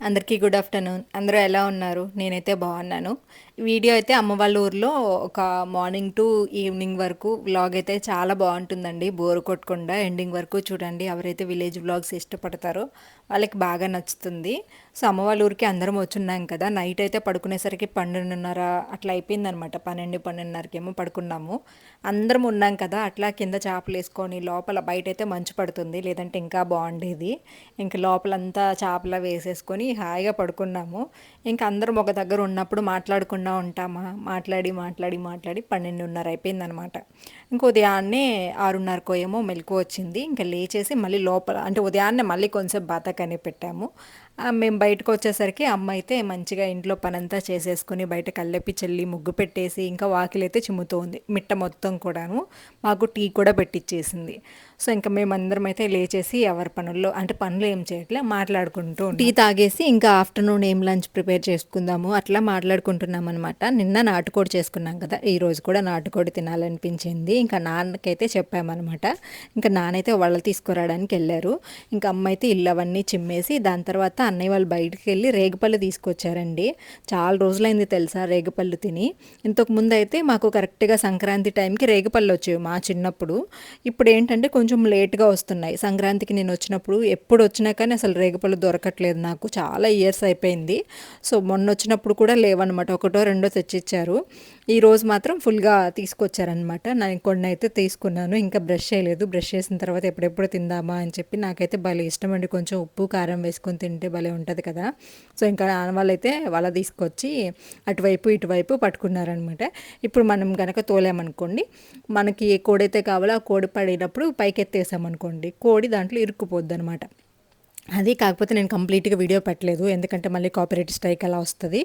అందరికీ good afternoon. అందరూ ఎలా ఉన్నారు? నేనైతే బాగున్నాను. వీడియో అయితే అమ్మ వాళ్ళ ఊర్లో ఒక మార్నింగ్ టు ఈవినింగ్ వరకు వ్లాగ్ అయితే చాలా బాగుంటుందండి. బోర్ కొట్టకుండా ఎండింగ్ వరకు చూడండి. ఎవరైతే విలేజ్ వ్లాగ్స్ ఇష్టపడతారో వాళ్ళకి బాగా నచ్చుతుంది. సో అమ్మ వాళ్ళ ఊరికి అందరం వచ్చున్నాం కదా, నైట్ అయితే పడుకునేసరికి 12:30 అట్లా అయిపోయిందనమాట. 12:30కేమో పడుకున్నాము. అందరం ఉన్నాం కదా, అట్లా కింద చేపలు వేసుకొని లోపల, బయట అయితే మంచు పడుతుంది, లేదంటే ఇంకా బాగుండేది. ఇంక లోపలంతా చేపల వేసేసుకొని హాయిగా పడుకున్నాము. ఇంక అందరం ఒక దగ్గర ఉన్నప్పుడు మాట్లాడకుండా ఉంటామా, మాట్లాడి మాట్లాడి మాట్లాడి 12:30 అయిపోయిందనమాట. ఇంక ఉదయాన్నే 6:30కో ఏమో మెలకు వచ్చింది. ఇంకా లేచేసి మళ్ళీ లోపల, అంటే ఉదయాన్నే మళ్ళీ కొంచెం బాతకని పెట్టాము. మేము బయటకు వచ్చేసరికి అమ్మ అయితే మంచిగా ఇంట్లో పనంతా చేసేసుకుని బయట కళ్ళెప్పి చల్లి ముగ్గు పెట్టేసి ఇంకా వాకిలైతే చిమ్ముతోంది మిట్ట మొత్తం కూడాను. మాకు టీ కూడా పెట్టిచ్చేసింది. సో ఇంకా మేమందరం అయితే లేచేసి ఎవరి పనుల్లో, అంటే పనులు ఏం చేయట్లే, మాట్లాడుకుంటూ టీ తాగేసి ఇంకా ఆఫ్టర్నూన్ ఏం లంచ్ ప్రిపేర్ చేసుకుందాము అట్లా మాట్లాడుకుంటున్నాం అనమాట. నిన్న నాటుకోడి చేసుకున్నాం కదా, ఈరోజు కూడా నాటుకోడి తినాలనిపించింది. ఇంకా నాన్నకైతే చెప్పామన్నమాట. ఇంకా నాన్నైతే వాళ్ళు తీసుకురావడానికి వెళ్ళారు. ఇంకా అమ్మ అయితే ఇల్లు అవన్నీ చిమ్మేసి దాని తర్వాత అన్నయ్య వాళ్ళు బయటికి వెళ్ళి రేగుపళ్ళు తీసుకొచ్చారండి. చాలా రోజులైంది తెలుసా రేగుపళ్ళు తిని. ఇంతకు ముందు అయితే మాకు కరెక్ట్గా సంక్రాంతి టైంకి రేగుపళ్ళు వచ్చేవి మా చిన్నప్పుడు. ఇప్పుడు ఏంటంటే కొంచెం లేట్గా వస్తున్నాయి. సంక్రాంతికి నేను వచ్చినప్పుడు ఎప్పుడు వచ్చినా కానీ అసలు రేగుపళ్ళు దొరకట్లేదు నాకు, చాలా ఇయర్స్ అయిపోయింది. సో మొన్న వచ్చినప్పుడు కూడా లేవన్నమాట, ఒకటో రెండో తెచ్చిచ్చారు. ఈరోజు మాత్రం ఫుల్గా తీసుకొచ్చారనమాట. నేను కొన్ని అయితే తీసుకున్నాను, ఇంకా బ్రష్ చేయలేదు. బ్రష్ చేసిన తర్వాత ఎప్పుడెప్పుడు తిందామా అని చెప్పి, నాకైతే భలే ఇష్టం అండి, కొంచెం ఉప్పు కారం వేసుకొని తింటే భలే ఉంటుంది కదా. సో ఇంకా నాన్న వాళ్ళైతే వాళ్ళ తీసుకొచ్చి అటువైపు ఇటువైపు పట్టుకున్నారనమాట. ఇప్పుడు మనం కనుక తోలేమనుకోండి, మనకి ఏ కోడి అయితే కావాలో ఆ కోడి పడినప్పుడు పైకి ఎత్తేసామనుకోండి, కోడి దాంట్లో ఇరుక్కుపోద్ది అనమాట. అది కాకపోతే నేను కంప్లీట్గా వీడియో పెట్టలేదు, ఎందుకంటే మళ్ళీ కాపీరైట్ స్ట్రైక్ అలా వస్తుంది,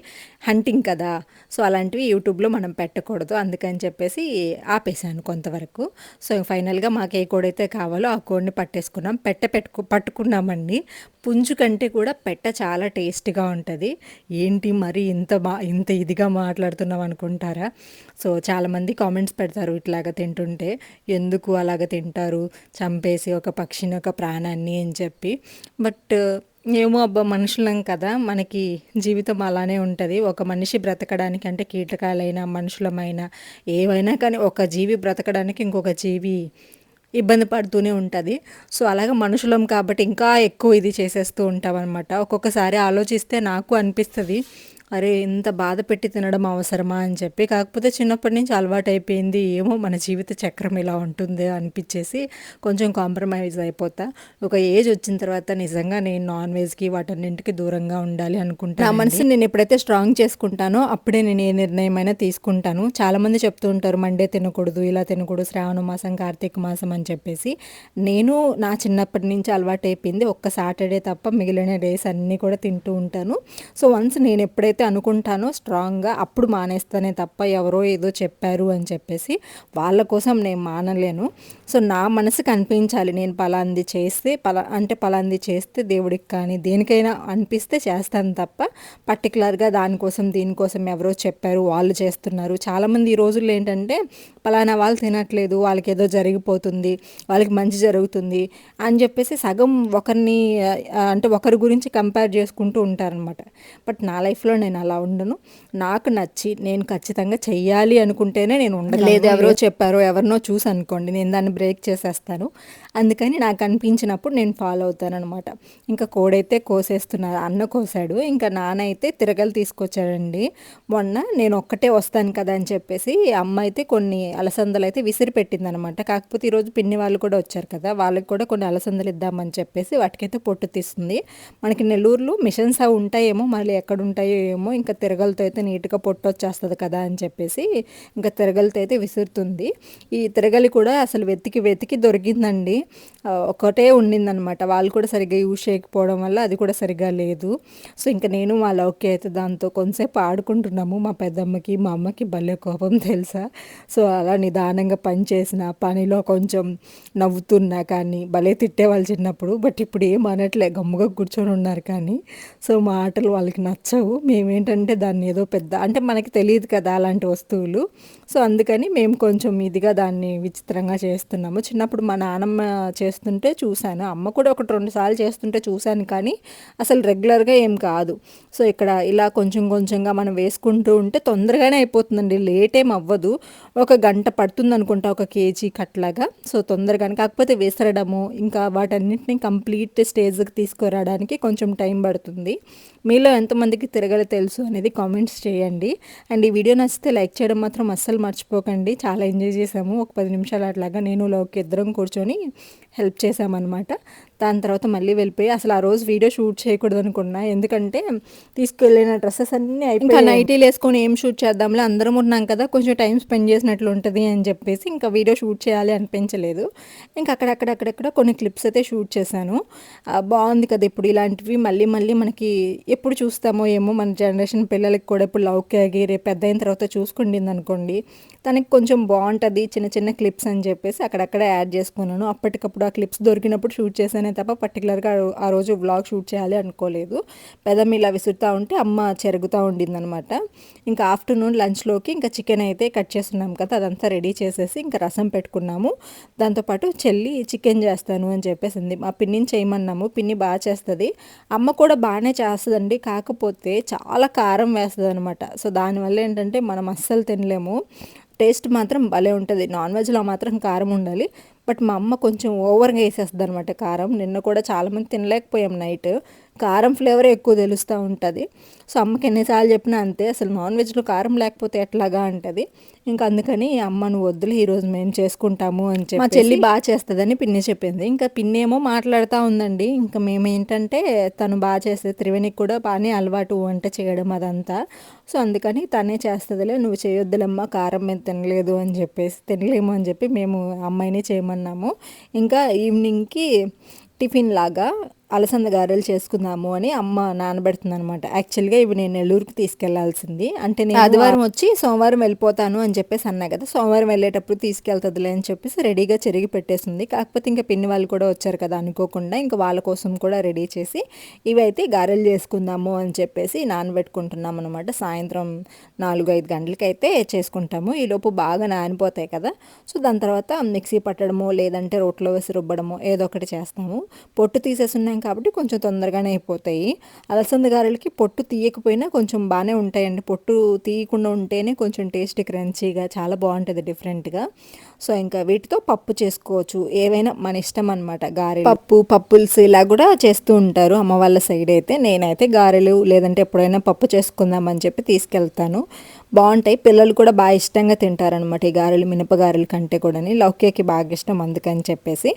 హంటింగ్ కదా. సో అలాంటివి యూట్యూబ్లో మనం పెట్టకూడదు, అందుకని చెప్పేసి ఆపేసాను కొంతవరకు. సో ఫైనల్గా మాకు ఏ కోడి అయితే కావాలో ఆ కోడిని పట్టేసుకున్నాం. పట్టుకున్నామండి. పుంజు కంటే కూడా పెట్ట చాలా టేస్ట్గా ఉంటుంది. ఏంటి మరి ఇంత ఇదిగా మాట్లాడుతున్నాం అనుకుంటారా? సో చాలామంది కామెంట్స్ పెడతారు ఇట్లాగ తింటుంటే, ఎందుకు అలాగ తింటారు, చంపేసి ఒక పక్షిని, ఒక ప్రాణాన్ని అని చెప్పి. బట్ ఏమో అబ్బా, మనుషులం కదా, మనకి జీవితం అలానే ఉంటుంది. ఒక మనిషి బ్రతకడానికి, అంటే కీటకాలైనా మనుషులమైనా ఏవైనా కానీ, ఒక జీవి బ్రతకడానికి ఇంకొక జీవి ఇబ్బంది పడుతూనే ఉంటుంది. సో అలాగే మనుషులం కాబట్టి ఇంకా ఎక్కువ ఇది చేసేస్తూ ఉంటాం అనమాట. ఒక్కొక్కసారి ఆలోచిస్తే నాకు అనిపిస్తుంది, అరే ఇంత బాధ పెట్టి తినడం అవసరమా అని చెప్పి. కాకపోతే చిన్నప్పటి నుంచి అలవాటు అయిపోయింది, ఏమో మన జీవిత చక్రం ఇలా ఉంటుంది అనిపించేసి కొంచెం కాంప్రమైజ్ అయిపోతా. ఒక ఏజ్ వచ్చిన తర్వాత నిజంగా నేను నాన్ వెజ్కి వాటన్నింటికి దూరంగా ఉండాలి అనుకుంటాను. నా మనసుని నేను ఎప్పుడైతే స్ట్రాంగ్ చేసుకుంటానో అప్పుడే నేను ఏ నిర్ణయమైనా తీసుకుంటాను. చాలామంది చెప్తూ ఉంటారు మండే తినకూడదు, ఇలా తినకూడదు, శ్రావణ మాసం, కార్తీక మాసం అని చెప్పేసి. నేను నా చిన్నప్పటి నుంచి అలవాటు అయిపోయింది, ఒక్క సాటర్డే తప్ప మిగిలిన డేస్ అన్నీ కూడా తింటూ ఉంటాను. సో వన్స్ నేను ఎప్పుడైతే అనుకుంటానో స్ట్రాంగ్గా, అప్పుడు మానేస్తానే తప్ప ఎవరో ఏదో చెప్పారు అని చెప్పేసి వాళ్ళ కోసం నేను మానలేను. సో నా మనసుకు అనిపించాలి, నేను పలాంది చేస్తే పలాంది చేస్తే దేవుడికి కానీ దేనికైనా అనిపిస్తే చేస్తాను తప్ప పర్టికులర్గా దానికోసం దీనికోసం ఎవరో చెప్పారు వాళ్ళు చేస్తున్నారు. చాలామంది ఈ రోజుల్లో ఏంటంటే పలానా వాళ్ళు తినట్లేదు, వాళ్ళకి ఏదో జరిగిపోతుంది, వాళ్ళకి మంచి జరుగుతుంది అని చెప్పేసి సగం ఒకరిని, అంటే ఒకరి గురించి కంపేర్ చేసుకుంటూ ఉంటారనమాట. బట్ నా లైఫ్లో నేను అలా ఉండను. నాకు నచ్చి నేను ఖచ్చితంగా చెయ్యాలి అనుకుంటేనే నేను ఉండగలను. లేదు ఎవరో చెప్పారో ఎవరినో చూసి అనుకోండి, నేను దాన్ని బ్రేక్ చేసేస్తాను. అందుకని నాకు అనిపించినప్పుడు నేను ఫాలో అవుతాను అనమాట. ఇంకా కోడైతే కోసేస్తున్నారు, అన్న కోసాడు, ఇంకా నాన్న అయితే తిరగలు తీసుకొచ్చాడండి. మొన్న నేను ఒక్కటే వస్తాను కదా అని చెప్పేసి అమ్మ అయితే కొన్ని అలసందలు అయితే విసిరి పెట్టింది అనమాట. కాకపోతే ఈరోజు పిన్ని వాళ్ళు కూడా వచ్చారు కదా, వాళ్ళకి కూడా కొన్ని అలసందలు ఇద్దామని చెప్పేసి వాటికైతే పొట్టు తీస్తుంది. మనకి నెల్లూరులో మిషన్స్ అవి ఉంటాయేమో, మళ్ళీ ఎక్కడ ఉంటాయో ఏమో, ఇంకా తిరగలతో అయితే నీట్గా పొట్టు వచ్చేస్తుంది కదా అని చెప్పేసి ఇంకా తిరగలతో అయితే విసురుతుంది. ఈ తిరగలి కూడా అసలు వెతికి వెతికి దొరికిందండి. ఒకటే ఉండిందనమాట, వాళ్ళు కూడా సరిగ్గా యూజ్ చేయకపోవడం వల్ల అది కూడా సరిగ్గా లేదు. సో ఇంకా నేను మా లౌకి అయితే దాంతో కొంతసేపు ఆడుకుంటున్నాము. మా పెద్దమ్మకి మా అమ్మకి భలే కోపం తెలుసా. సో అలా నిదానంగా పని చేసిన పనిలో కొంచెం నవ్వుతున్నా కానీ భలే తిట్టేవాళ్ళు చిన్నప్పుడు. బట్ ఇప్పుడు ఏం అనట్లే, గమ్ముగా కూర్చొని ఉన్నారు కానీ. సో మా ఆటలు వాళ్ళకి నచ్చవు, మేము మేమేంటంటే దాన్ని ఏదో పెద్ద అంటే మనకి తెలియదు కదా అలాంటి వస్తువులు. సో, అందుకని మేము కొంచెం ఇదిగా దాన్ని విచిత్రంగా చేస్తున్నాము. చిన్నప్పుడు మా నానమ్మ చేస్తుంటే చూశాను. అమ్మ కూడా ఒకటి 2 సార్లు చేస్తుంటే చూశాను కానీ అసలు రెగ్యులర్‌గా ఏం కాదు. సో, ఇక్కడ ఇలా కొంచెం కొంచెంగా మనం వేసుకుంటూ ఉంటే తొందరగానే అయిపోతుందండి. లేట్ ఏం అవ్వదు. ఒక గంట పడుతుందనుకుంటా ఒక కేజీకి అట్లాగా. సో, తొందరగానే కాకపోతే విసరడము, ఇంకా వాటన్నిటిని కంప్లీట్ స్టేజ్‌కి తీసుకురావడానికి కొంచెం టైం పడుతుంది. మీలో ఎంతమందికి తిరగలి తెలుసు అనేది కామెంట్స్ చేయండి. అండ్ ఈ వీడియో నచ్చితే లైక్ చేయడం మాత్రం అస్సలు మర్చిపోకండి. చాలా ఎంజాయ్ చేసాము. ఒక 10 నిమిషాలు అట్లాగా నేను లోకి ఇద్దరం కూర్చొని హెల్ప్ చేశామన్నమాట. దాని తర్వాత మళ్ళీ వెళ్ళిపోయి అసలు ఆ రోజు వీడియో షూట్ చేయకూడదు అనుకున్నా. ఎందుకంటే తీసుకెళ్ళిన డ్రెస్సెస్ అన్నీ అయిపోయాయి. ఇంకా నైటీలు వేసుకొని ఏం షూట్ చేద్దాంలే, అందరం ఉన్నాం కదా, కొంచెం టైం స్పెండ్ చేసినట్లు ఉంటుంది అని చెప్పేసి ఇంకా వీడియో షూట్ చేయాలి అనిపించలేదు. ఇంకా అక్కడక్కడ కొన్ని క్లిప్స్ అయితే షూట్ చేశాను. బాగుంది కదా, ఇప్పుడు ఇలాంటివి మళ్ళీ మళ్ళీ మనకి ఎప్పుడు చూస్తామో ఏమో, మన జనరేషన్ పిల్లలకి కూడా ఇప్పుడు లవ్కి ఆగి రేపు పెద్ద అయిన తర్వాత చూసుకుండింది అనుకోండి, తనకి కొంచెం బాగుంటుంది చిన్న చిన్న క్లిప్స్ అని చెప్పేసి అక్కడక్కడ యాడ్ చేసుకున్నాను. అప్పటికప్పుడు ఆ క్లిప్స్ దొరికినప్పుడు షూట్ చేశానే తప్ప పర్టికులర్గా ఆ రోజు వ్లాగ్ షూట్ చేయాలి అనుకోలేదు. పెదం ఇలా విసురుతూ ఉంటే అమ్మ చెరుగుతూ ఉండిందనమాట. ఇంకా ఆఫ్టర్నూన్ లంచ్లోకి ఇంకా చికెన్ అయితే కట్ చేస్తున్నాం కదా, అదంతా రెడీ చేసేసి ఇంకా రసం పెట్టుకున్నాము. దాంతోపాటు చెల్లి చికెన్ చేస్తాను అని చెప్పేసింది. మా పిన్నిని చేయమన్నాము, పిన్ని బాగా చేస్తుంది. అమ్మ కూడా బాగానే చేస్తుందండి, కాకపోతే చాలా కారం వేస్తుంది అనమాట. సో దానివల్ల ఏంటంటే మనం అస్సలు తినలేము. టేస్ట్ మాత్రం భలే ఉంటుంది. నాన్ వెజ్లో మాత్రం కారం ఉండాలి. బట్ మా అమ్మ కొంచెం ఓవర్గా వేసేస్తుంది అనమాట కారం. నిన్న కూడా చాలామంది తినలేకపోయాం నైట్. కారం ఫ్లేవరే ఎక్కువ తెలుస్తూ ఉంటుంది. సో అమ్మకి ఎన్నిసార్లు చెప్పినా అంతే, అసలు నాన్ వెజ్లో కారం లేకపోతే ఎట్లాగా అంటది. ఇంకా అందుకని అమ్మ నువ్వు వద్దులే, ఈరోజు మేము చేసుకుంటాము అని చెప్పి మా చెల్లి బాగా చేస్తుందని పిన్ని చెప్పింది. ఇంకా పిన్ని ఏమో మాట్లాడుతూ ఉందండి. ఇంకా మేము ఏంటంటే తను బాగా చేస్తే త్రివేణికి కూడా బాగానే అలవాటు వంట చేయడం అదంతా. సో అందుకని తనే చేస్తుందిలే, నువ్వు చేయొద్దులమ్మా, కారం మేము తినలేము అని చెప్పి మేము అమ్మాయిని చేయమన్నాము. ఇంకా ఈవినింగ్కి టిఫిన్ లాగా అలసంద గారెలు చేసుకుందాము అని అమ్మ నానబెడుతుంది అనమాట. యాక్చువల్గా ఇవి నేను నెల్లూరుకి తీసుకెళ్లాల్సింది, అంటే నేను ఆదివారం వచ్చి సోమవారం వెళ్ళిపోతాను అని చెప్పేసి అన్నా కదా, సోమవారం వెళ్ళేటప్పుడు తీసుకెళ్తుందిలే అని చెప్పేసి రెడీగా చెరిగి పెట్టేసింది. కాకపోతే ఇంకా పిన్ని వాళ్ళు కూడా వచ్చారు కదా అనుకోకుండా, ఇంకా వాళ్ళ కోసం కూడా రెడీ చేసి ఇవైతే గారెలు చేసుకుందాము అని చెప్పేసి నానబెట్టుకుంటున్నాం అనమాట. సాయంత్రం 4-5 గంటలకైతే చేసుకుంటాము. ఈలోపు బాగా నానిపోతాయి కదా. సో దాని తర్వాత మిక్సీ పట్టడము లేదంటే రోట్లో వేసి రుబ్బడము ఏదో ఒకటి చేస్తాము. పొట్టు తీసేస్తున్నాం కాబట్టి కొంచెం తొందరగానే అయిపోతాయి. అలసంద గారెలకి పొట్టు తీయకపోయినా కొంచెం బాగానే ఉంటాయండి. పొట్టు తీయకుండా ఉంటేనే కొంచెం టేస్ట్ క్రంచీగా చాలా బాగుంటుంది డిఫరెంట్గా. సో ఇంకా వీటితో పప్పు చేసుకోవచ్చు, ఏవైనా మన ఇష్టం అనమాట. గారెలు పప్పుల్స్ ఇలా కూడా చేస్తూ ఉంటారు అమ్మ వాళ్ళ సైడ్ అయితే. నేనైతే గారెలు లేదంటే ఎప్పుడైనా పప్పు చేసుకుందామని చెప్పి తీసుకెళ్తాను. బాగుంటాయి, పిల్లలు కూడా బాగా ఇష్టంగా తింటారనమాట ఈ గారెలు, మినపగారెల కంటే కూడా. లౌక్యకి బాగా ఇష్టం, అందుకని చెప్పేసి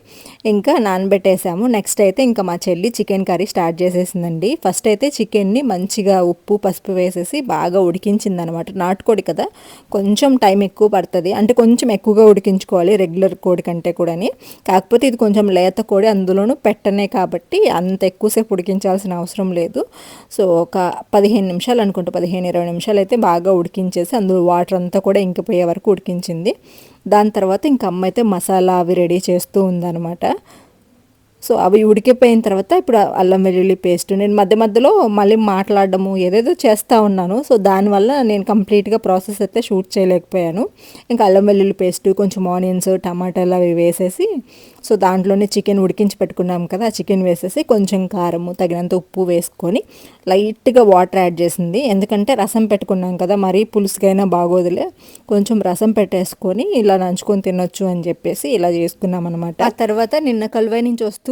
ఇంకా నానబెట్టేసాము. నెక్స్ట్ అయితే ఇంకా మా చెల్లి చికెన్ కర్రీ స్టార్ట్ చేసేసిందండి. ఫస్ట్ అయితే చికెన్ని మంచిగా ఉప్పు పసుపు వేసేసి బాగా ఉడికించింది అనమాట. నాటుకోడి కదా, కొంచెం టైం ఎక్కువ పడుతుంది, అంటే కొంచెం ఎక్కువగా ఉడికించుకోవాలి రెగ్యులర్ కోడి కంటే కూడా. కాకపోతే ఇది కొంచెం లేత కోడి, అందులోనూ పెట్టనే కాబట్టి అంత ఎక్కువసేపు ఉడికించాల్సిన అవసరం లేదు. సో ఒక 15 నిమిషాలు అనుకుంటా, 15-20 నిమిషాలు అయితే బాగా ఉడికించేసి అందులో వాటర్ అంతా కూడా ఇంకిపోయే వరకు ఉడికించింది. దాని తర్వాత ఇంక అమ్మ అయితే మసాలా అవి రెడీ చేస్తూ ఉందన్నమాట. సో అవి ఉడికిపోయిన తర్వాత ఇప్పుడు అల్లం వెల్లుల్లి పేస్ట్, నేను మధ్య మధ్యలో మళ్ళీ మాట్లాడడము ఏదేదో చేస్తూ ఉన్నాను. సో దానివల్ల నేను కంప్లీట్గా ప్రాసెస్ అయితే షూట్ చేయలేకపోయాను. ఇంకా అల్లం వెల్లుల్లి పేస్ట్, కొంచెం ఆనియన్స్, టమాటాలు అవి వేసేసి, సో దాంట్లోనే చికెన్ ఉడికించి పెట్టుకున్నాం కదా, ఆ చికెన్ వేసేసి కొంచెం కారము తగినంత ఉప్పు వేసుకొని లైట్గా వాటర్ యాడ్ చేసింది. ఎందుకంటే రసం పెట్టుకున్నాం కదా, మరీ పులుసుకైనా బాగోదులే, కొంచెం రసం పెట్టేసుకొని ఇలా నంచుకొని తినొచ్చు అని చెప్పేసి ఇలా చేసుకున్నాం అనమాట. ఆ తర్వాత నిన్న కలువై నుంచి వస్తూ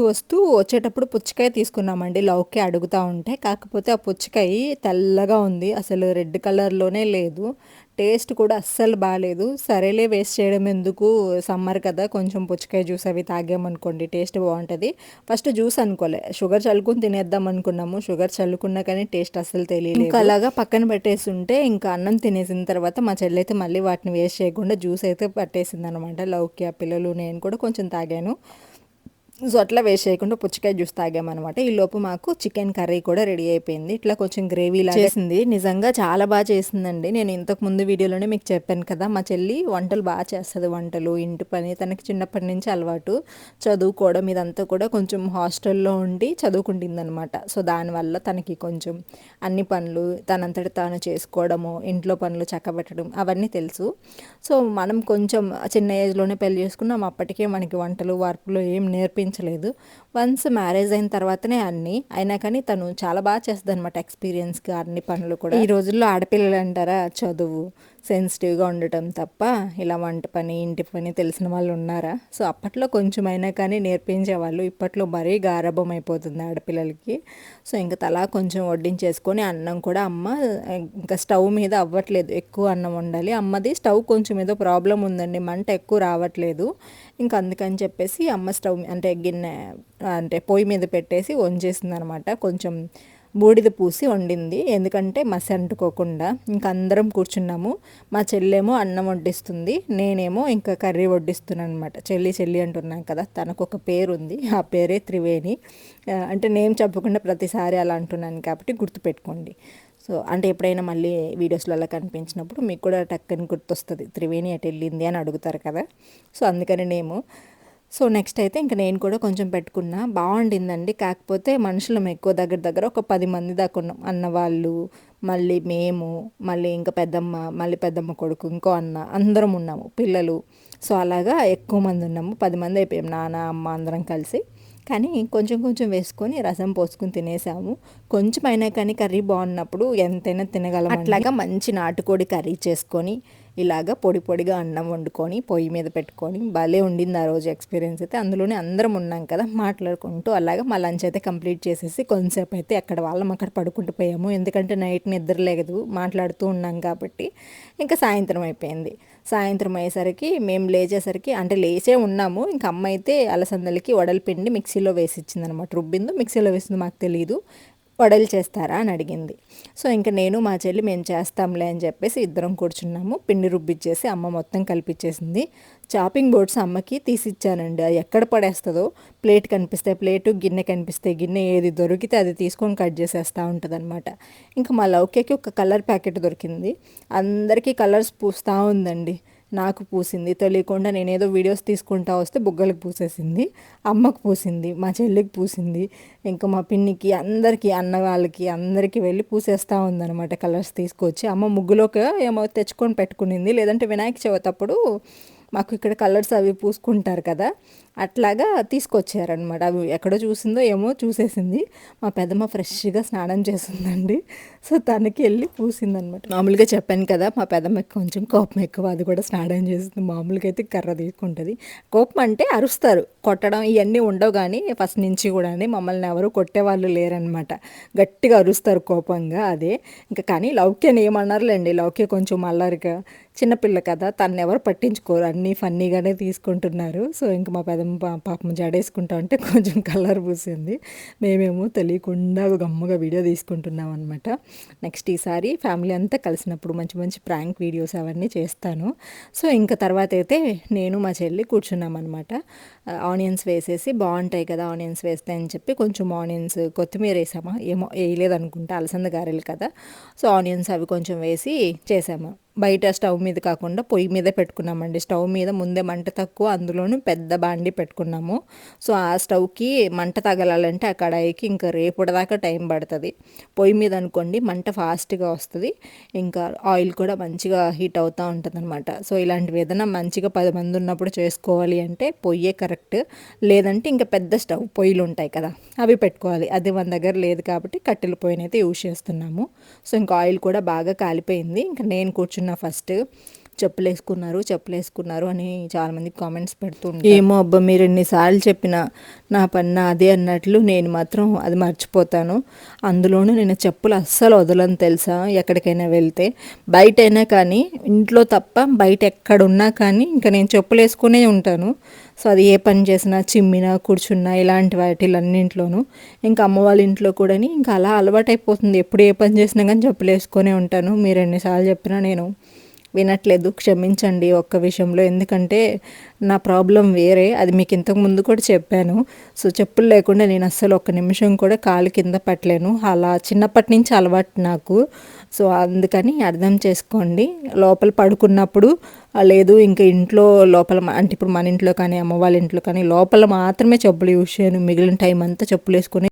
వచ్చేటప్పుడు పుచ్చకాయ తీసుకున్నామండి. లౌకి అడుగుతూ ఉంటే, కాకపోతే ఆ పుచ్చకాయ తెల్లగా ఉంది, అసలు రెడ్ కలర్లోనే లేదు. టేస్ట్ కూడా అస్సలు బాగాలేదు. సరేలే వేస్ట్ చేయడం ఎందుకు, సమ్మర్ కదా, కొంచెం పుచ్చకాయ జ్యూస్ అవి తాగామనుకోండి టేస్ట్ బాగుంటుంది. ఫస్ట్ జ్యూస్ అనుకోలే, షుగర్ చల్లుకుని తినేద్దాం అనుకున్నాము. షుగర్ చల్లుకున్నా కానీ టేస్ట్ అస్సలు తెలియలేదు. ఇంకా అలాగా పక్కన పెట్టేసి ఉంటే ఇంకా అన్నం తినేసిన తర్వాత మా చెల్లి అయితే మళ్ళీ వాటిని వేస్ట్ చేయకుండా జ్యూస్ అయితే పట్టేసింది అనమాట. లౌకి, ఆ పిల్లలు, నేను కూడా కొంచెం తాగాను. సో అట్లా వేస్ట్ చేయకుండా పుచ్చకాయ జ్యూస్ తాగామన్నమాట. ఈలోపు మాకు చికెన్ కర్రీ కూడా రెడీ అయిపోయింది. ఇట్లా కొంచెం గ్రేవీ లాగా చేసింది. నిజంగా చాలా బాగా చేసిందండి. నేను ఇంతకు ముందు వీడియోలోనే మీకు చెప్పాను కదా, మా చెల్లి వంటలు బాగా చేస్తుంది. వంటలు, ఇంటి పని తనకి చిన్నప్పటి నుంచి అలవాటు. చదువుకోవడం ఇదంతా కూడా కొంచెం హాస్టల్లో ఉండి చదువుకుంటుందన్నమాట. సో దానివల్ల తనకి కొంచెం అన్ని పనులు తనంతట తాను చేసుకోవడము, ఇంట్లో పనులు చక్కబెట్టడం అవన్నీ తెలుసు. సో మనం కొంచెం చిన్న ఏజ్లోనే పెళ్లి చేసుకున్నాం. అప్పటికే మనకి వంటలు వార్పులు ఏం నేర్పించలేదు. వన్స్ మ్యారేజ్ అయిన తర్వాతనే అన్నీ అయినా కానీ తను చాలా బాగా చేస్తుంది అనమాట. ఎక్స్పీరియన్స్గా అన్ని పనులు కూడా. ఈ రోజుల్లో ఆడపిల్లలు అంటారా, చదువు సెన్సిటివ్గా ఉండటం తప్ప ఇలా వంట పని ఇంటి పని తెలిసిన వాళ్ళు ఉన్నారా? సో అప్పట్లో కొంచెం అయినా కానీ నేర్పించేవాళ్ళు. ఇప్పట్లో మరీ గారాబం అయిపోతుంది ఆడపిల్లలకి. సో ఇంకా తలా కొంచెం వడ్డించేసుకొని అన్నం కూడా అమ్మ ఇంకా స్టవ్ మీద అవ్వట్లేదు, ఎక్కువ అన్నం వండాలి. అమ్మది స్టవ్ కొంచెం ఏదో ప్రాబ్లం ఉందండి, మంట ఎక్కువ రావట్లేదు. ఇంకా అందుకని చెప్పేసి అమ్మ స్టవ్ అంటే గిన్నె అంటే పొయ్యి మీద పెట్టేసి వంచేసింది అనమాట. కొంచెం బూడిద పూసి వండింది, ఎందుకంటే మసి అంటుకోకుండా. ఇంకా అందరం కూర్చున్నాము. మా చెల్లేమో అన్నం వడ్డిస్తుంది, నేనేమో ఇంకా కర్రీ వడ్డిస్తున్నాను అనమాట. చెల్లి చెల్లి అంటున్నాను కదా, తనకు ఒక పేరు ఉంది, ఆ పేరే త్రివేణి. అంటే నేమ్ చెప్పకుండా ప్రతిసారి అలా అంటున్నాను కాబట్టి గుర్తుపెట్టుకోండి. సో అంటే ఎప్పుడైనా మళ్ళీ వీడియోస్లలో కనిపించినప్పుడు మీకు కూడా టక్కని గుర్తొస్తుంది, త్రివేణి ఎటు వెళ్ళింది అని అడుగుతారు కదా. సో అందుకని నేము. సో నెక్స్ట్ అయితే ఇంకా నేను కూడా కొంచెం పెట్టుకున్నా. బాగుండిందండి. కాకపోతే మనుషులం ఎక్కువ, దగ్గర దగ్గర ఒక 10 మంది దాకా ఉన్నాం. అన్నవాళ్ళు, మళ్ళీ మేము, మళ్ళీ ఇంకా పెద్దమ్మ, మళ్ళీ పెద్దమ్మ కొడుకు, ఇంకో అన్న, అందరం ఉన్నాము, పిల్లలు. సో అలాగా ఎక్కువ మంది ఉన్నాము, 10 మంది అయిపోయాం, నాన్న అమ్మ అందరం కలిసి. కానీ కొంచెం కొంచెం వేసుకొని రసం పోసుకొని తినేసాము. కొంచెం అయినా కానీ కర్రీ బాగున్నప్పుడు ఎంతైనా తినగలం. అట్లాగా మంచి నాటుకోడి కర్రీ చేసుకొని ఇలాగ పొడి పొడిగా అన్నం వండుకొని పొయ్యి మీద పెట్టుకొని భలే ఉండింది ఆ రోజు ఎక్స్పీరియన్స్ అయితే. అందులోనే అందరం ఉన్నాం కదా మాట్లాడుకుంటూ. అలాగా మా లంచ్ అయితే కంప్లీట్ చేసేసి కొంతసేపు అయితే ఎక్కడ వాళ్ళం అక్కడ పడుకుంటూ పోయాము. ఎందుకంటే నైట్ నిద్ర లేదు, మాట్లాడుతూ ఉన్నాం కాబట్టి. ఇంకా సాయంత్రం అయిపోయింది. సాయంత్రం అయ్యేసరికి మేము లేచేసరికి అంటే లేచే ఉన్నాము. ఇంకా అమ్మ అయితే అలసందలకి వడల పిండి మిక్సీలో వేసి ఇచ్చిందనమాట. రుబ్బిందో మిక్సీలో వేసిందో మాకు తెలియదు. వడలు చేస్తారా అని అడిగింది. సో ఇంకా నేను మా చెల్లి మేము చేస్తాంలే అని చెప్పేసి ఇద్దరం కూర్చున్నాము. పిండి రుబ్బిచ్చేసి అమ్మ మొత్తం కలిపిచ్చేసింది. చాపింగ్ బోర్డ్స్ అమ్మకి తీసిచ్చానండి. అది ఎక్కడ పడేస్తుందో, ప్లేట్ కనిపిస్తే ప్లేటు, గిన్నె కనిపిస్తే గిన్నె, ఏది దొరికితే అది తీసుకొని కట్ చేసేస్తూ ఉంటుంది అనమాట. ఇంకా మా లౌక్యకి ఒక కలర్ ప్యాకెట్ దొరికింది. అందరికీ కలర్స్ పూస్తూ ఉందండి. నాకు పూసింది తెలియకుండా, నేనేదో వీడియోస్ తీసుకుంటా వస్తే బుగ్గలకు పూసేసింది, అమ్మకు పూసింది, మా చెల్లికి పూసింది, ఇంకా మా పిన్నికి, అందరికీ, అన్న వాళ్ళకి అందరికీ వెళ్ళి పూసేస్తూ ఉందన్నమాట కలర్స్ తీసుకొచ్చి. అమ్మ ముగ్గులోకి ఏమో తెచ్చుకొని పెట్టుకునింది, లేదంటే వినాయక చవితి అప్పుడు మాకు ఇక్కడ కలర్స్ అవి పూసుకుంటారు కదా, అట్లాగా తీసుకొచ్చారనమాట. అవి ఎక్కడో చూసిందో ఏమో చూసేసింది. మా పెద్దమ్మ ఫ్రెష్గా స్నానం చేసిందండి. సో తనకి వెళ్ళి పూసిందనమాట. మామూలుగా చెప్పాను కదా, మా పెద్దమ్మకి కొంచెం కోపం ఎక్కువ, అది కూడా స్నానం చేస్తుంది. మామూలుగా అయితే కర్ర తీసుకుంటుంది. కోపం అంటే అరుస్తారు, కొట్టడం ఇవన్నీ ఉండవు. కానీ ఫస్ట్ నుంచి కూడా మమ్మల్ని ఎవరు కొట్టేవాళ్ళు లేరనమాట. గట్టిగా అరుస్తారు కోపంగా, అదే ఇంకా. కానీ లౌక్యని ఏమన్నారులేండి, లౌక్య కొంచెం అల్లరిగా చిన్నపిల్ల కదా, తను ఎవరు పట్టించుకోరు, అన్నీ ఫన్నీగానే తీసుకుంటున్నారు. సో ఇంకా మా పెద్దమ్మ పాపం జడేసుకుంటా ఉంటే కొంచెం కలర్ పూసింది. మేమేమో తెలియకుండా గమ్ముగా వీడియో తీసుకుంటున్నాం అనమాట. నెక్స్ట్ ఈసారి ఫ్యామిలీ అంతా కలిసినప్పుడు మంచి మంచి ప్రాంక్ వీడియోస్ అవన్నీ చేస్తాను. సో ఇంకా తర్వాత అయితే నేను మా చెల్లి కూర్చున్నాం అనమాట. ఆనియన్స్ వేసేసి బాగుంటాయి కదా ఆనియన్స్ వేస్తే అని చెప్పి కొంచెం ఆనియన్స్, కొత్తిమీర వేసామా ఏమో వేయలేదనుకుంటా, అలసంద గారెలు కదా. సో ఆనియన్స్ అవి కొంచెం వేసి చేసాము. బయట స్టవ్ మీద కాకుండా పొయ్యి మీదే పెట్టుకున్నామండి. స్టవ్ మీద ముందే మంట తక్కువ, అందులోనూ పెద్ద బాండి పెట్టుకున్నాము. సో ఆ స్టవ్కి మంట తగలాలంటే ఆ కడాయికి ఇంకా రేపటిదాకా టైం పడుతుంది. పొయ్యి మీద అనుకోండి మంట ఫాస్ట్గా వస్తుంది, ఇంకా ఆయిల్ కూడా మంచిగా హీట్ అవుతూ ఉంటుంది అనమాట. సో ఇలాంటివి ఏదైనా మంచిగా 10 మంది ఉన్నప్పుడు చేసుకోవాలి అంటే పొయ్యే కరెక్ట్. లేదంటే ఇంకా పెద్ద స్టవ్ పొయ్యిలు ఉంటాయి కదా అవి పెట్టుకోవాలి. అది మన దగ్గర లేదు కాబట్టి కట్టెల పొయ్యినైతే యూజ్ చేస్తున్నాము. సో ఇంకా ఆయిల్ కూడా బాగా కాలిపోయింది. ఇంకా నేను కూర్చున్న ఫస్ట్ చెప్పులు వేసుకున్నారు అని చాలామంది కామెంట్స్ పెడుతుంటారు. ఏమో అబ్బా, మీరు ఎన్నిసార్లు చెప్పినా నా పన్న అదే అన్నట్లు నేను మాత్రం అది మర్చిపోతాను. అందులోనూ నేను చెప్పులు అస్సలు వదలను తెలుసా. ఎక్కడికైనా వెళ్తే బయటైనా కానీ, ఇంట్లో తప్ప బయట ఎక్కడున్నా కానీ ఇంకా నేను చెప్పులు వేసుకునే ఉంటాను. సో అది ఏ పని చేసినా, చిమ్మినా, కూర్చున్నా, ఇలాంటి వాటిలన్నింట్లోనూ. ఇంకా అమ్మ వాళ్ళ ఇంట్లో కూడా ఇంకా అలా అలవాటైపోతుంది. ఎప్పుడు ఏ పని చేసినా కానీ చెప్పులు వేసుకొనే ఉంటాను. మీరు ఎన్నిసార్లు చెప్పినా నేను వినట్లేదు. క్షమించండి ఒక్క విషయంలో. ఎందుకంటే నా ప్రాబ్లమ్ వేరే. అది మీకు ఇంతకు ముందు కూడా చెప్పాను. సో, చెప్పులు లేకుండా నేను అస్సలు ఒక్క నిమిషం కూడా కాలు కింద పెట్టలేను. అలా చిన్నప్పటి నుంచి అలవాటు నాకు. సో, అందుకని అర్థం చేసుకోండి. లోపల పడుకున్నప్పుడు లేదు ఇంక ఇంట్లో లోపల అంటే ఇప్పుడు మన ఇంట్లో కానీ, అమ్మ వాళ్ళ ఇంట్లో కానీ లోపల మాత్రమే చెప్పులు యూజ్ చేయను. మిగిలిన టైం అంతా చెప్పులేసుకొని